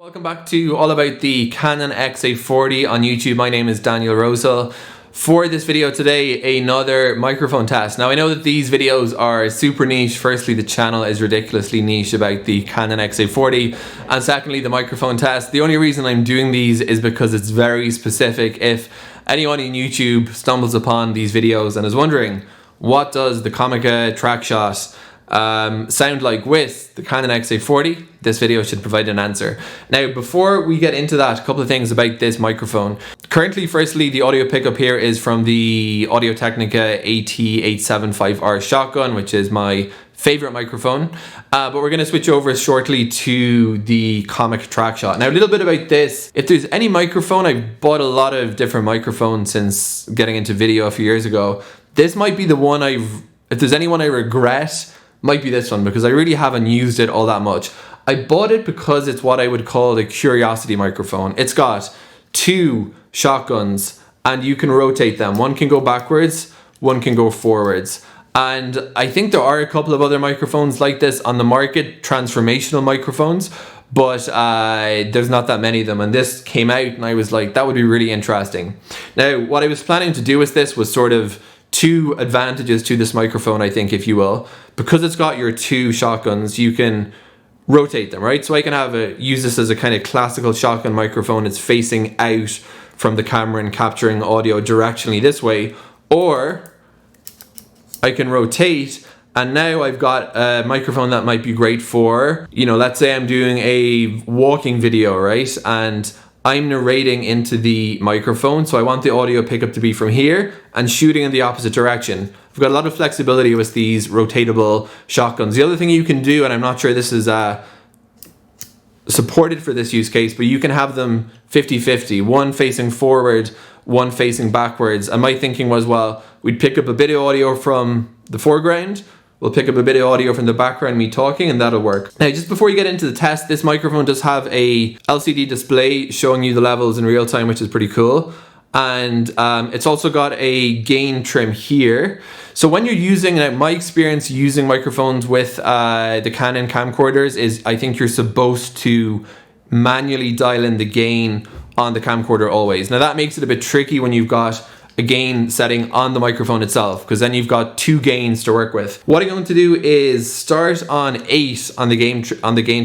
Welcome back to all about the Canon XA40 on YouTube. My name is Daniel Rosehill. For this video today, another microphone test. Now I know that these videos are super niche. Firstly, the channel is ridiculously niche about the Canon XA40, and secondly, the microphone test. The only reason I'm doing these is because it's very specific. If anyone in YouTube stumbles upon these videos and is wondering, what does the Comica Traxshot sound like with the Canon XA40, this video should provide an answer. Now, before we get into that, a couple of things about this microphone. Currently, firstly, the audio pickup here is from the Technica AT875R shotgun, which is my favorite microphone. But we're going to switch over shortly to the Comica Traxshot. Now, a little bit about this. If there's any microphone, I've bought a lot of different microphones since getting into video a few years ago. This might be the one if there's anyone I regret, might be this one, because I really haven't used it all that much. I bought it because it's what I would call a curiosity microphone. It's got two shotguns and you can rotate them. One can go backwards, one can go forwards. And I think there are a couple of other microphones like this on the market, transformational microphones, but there's not that many of them. And this came out and I was like, that would be really interesting. Now, what I was planning to do with this was sort of two advantages to this microphone, I think, if you will. Because it's got your two shotguns, you can rotate them, right? So I can use this as a kind of classical shotgun microphone. It's facing out from the camera and capturing audio directionally this way. Or I can rotate, and now I've got a microphone that might be great for, let's say I'm doing a walking video, right? And I'm narrating into the microphone, so I want the audio pickup to be from here and shooting in the opposite direction. I've got a lot of flexibility with these rotatable shotguns. The other thing you can do, and I'm not sure this is supported for this use case, but you can have them 50-50, one facing forward, one facing backwards. And my thinking was, well, we'd pick up a bit of audio from the foreground, we'll pick up a bit of audio from the background, me talking, and that'll work. Now, just before you get into the test, this microphone does have a LCD display showing you the levels in real time, which is pretty cool. And it's also got a gain trim here. So when you're using, my experience using microphones with the Canon camcorders is, I think you're supposed to manually dial in the gain on the camcorder always. Now that makes it a bit tricky when you've got a gain setting on the microphone itself, because then you've got two gains to work with. What I'm going to do is start on 8 on the gain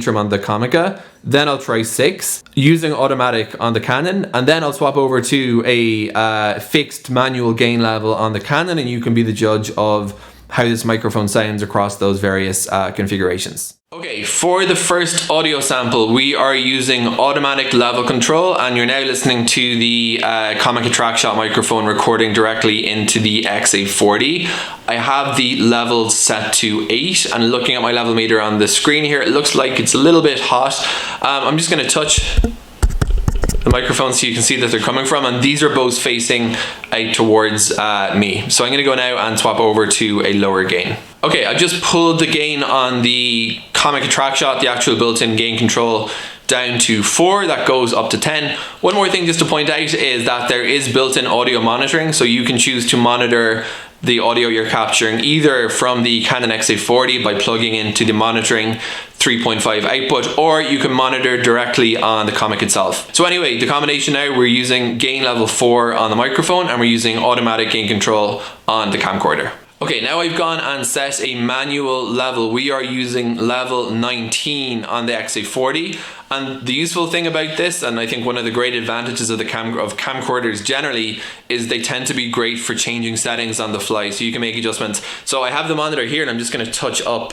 trim on the Comica, then I'll try 6 using automatic on the Canon, and then I'll swap over to a fixed manual gain level on the Canon, and you can be the judge of how this microphone sounds across those various configurations. Okay, for the first audio sample, we are using automatic level control, and you're now listening to the Comica Traxshot microphone recording directly into the XA40. I have the levels set to 8, and looking at my level meter on the screen here, it looks like it's a little bit hot. I'm just going to touch the microphone so you can see that they're coming from, and these are both facing out towards me. So I'm going to go now and swap over to a lower gain. Okay, I've just pulled the gain on the Comica Traxshot, the actual built-in gain control, down to 4. That goes up to 10. One more thing just to point out is that there is built-in audio monitoring, so you can choose to monitor the audio you're capturing either from the Canon XA40 by plugging into the monitoring 3.5 output, or you can monitor directly on the Comic itself. So anyway, the combination now, we're using gain level 4 on the microphone and we're using automatic gain control on the camcorder. Okay, now I've gone and set a manual level. We are using level 19 on the XA40. And the useful thing about this, and I think one of the great advantages of camcorders generally, is they tend to be great for changing settings on the fly, so you can make adjustments. So I have the monitor here and I'm just going to touch up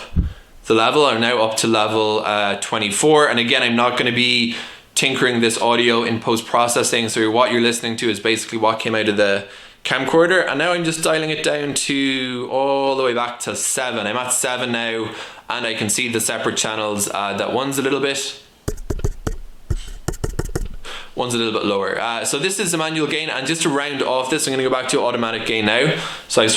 the level. I'm now up to level 24. And again, I'm not going to be tinkering this audio in post-processing. So what you're listening to is basically what came out of the camcorder, and now I'm just dialing it down to all the way back to 7. I'm at 7 now, and I can see the separate channels. That one's a little bit lower. So this is the manual gain, and just to round off this, I'm going to go back to automatic gain now. So I've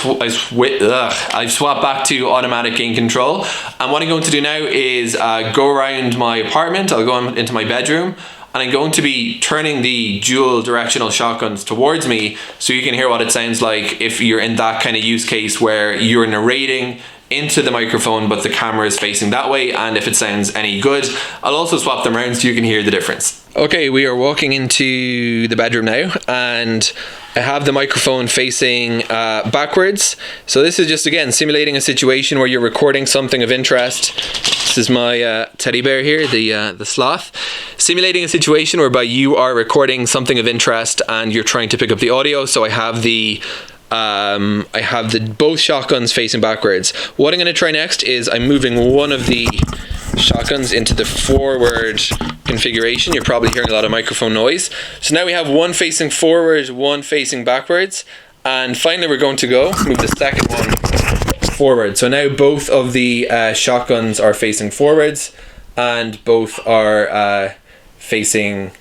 swapped back to automatic gain control, and what I'm going to do now is go around my apartment. I'll go into my bedroom, and I'm going to be turning the dual directional shotguns towards me so you can hear what it sounds like if you're in that kind of use case where you're narrating into the microphone, but the camera is facing that way, and if it sounds any good, I'll also swap them around so you can hear the difference. Okay, we are walking into the bedroom now, and I have the microphone facing backwards. So this is just, again, simulating a situation where you're recording something of interest. This is my teddy bear here, the sloth. Simulating a situation whereby you are recording something of interest and you're trying to pick up the audio. So I have both shotguns facing backwards. What I'm going to try next is I'm moving one of the shotguns into the forward configuration. You're probably hearing a lot of microphone noise. So now we have one facing forward, one facing backwards, and finally we're going to go move the second one forward. So now both of the shotguns are facing forwards, and both are facing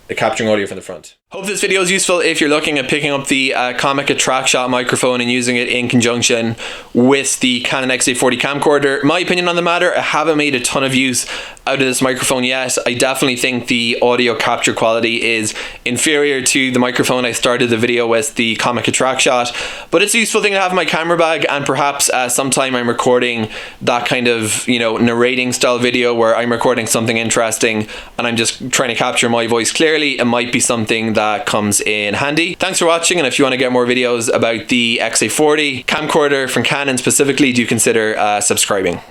capturing audio from the front. Hope this video is useful if you're looking at picking up the Comica Traxshot microphone and using it in conjunction with the Canon XA40 camcorder. My opinion on the matter, I haven't made a ton of use out of this microphone yet. I definitely think the audio capture quality is inferior to the microphone I started the video with, the Comica Traxshot, but it's a useful thing to have in my camera bag, and perhaps sometime I'm recording that kind of, you know, narrating style video where I'm recording something interesting and I'm just trying to capture my voice clearly. It might be something that comes in handy. Thanks for watching, and if you want to get more videos about the XA40 camcorder from Canon specifically, do consider subscribing.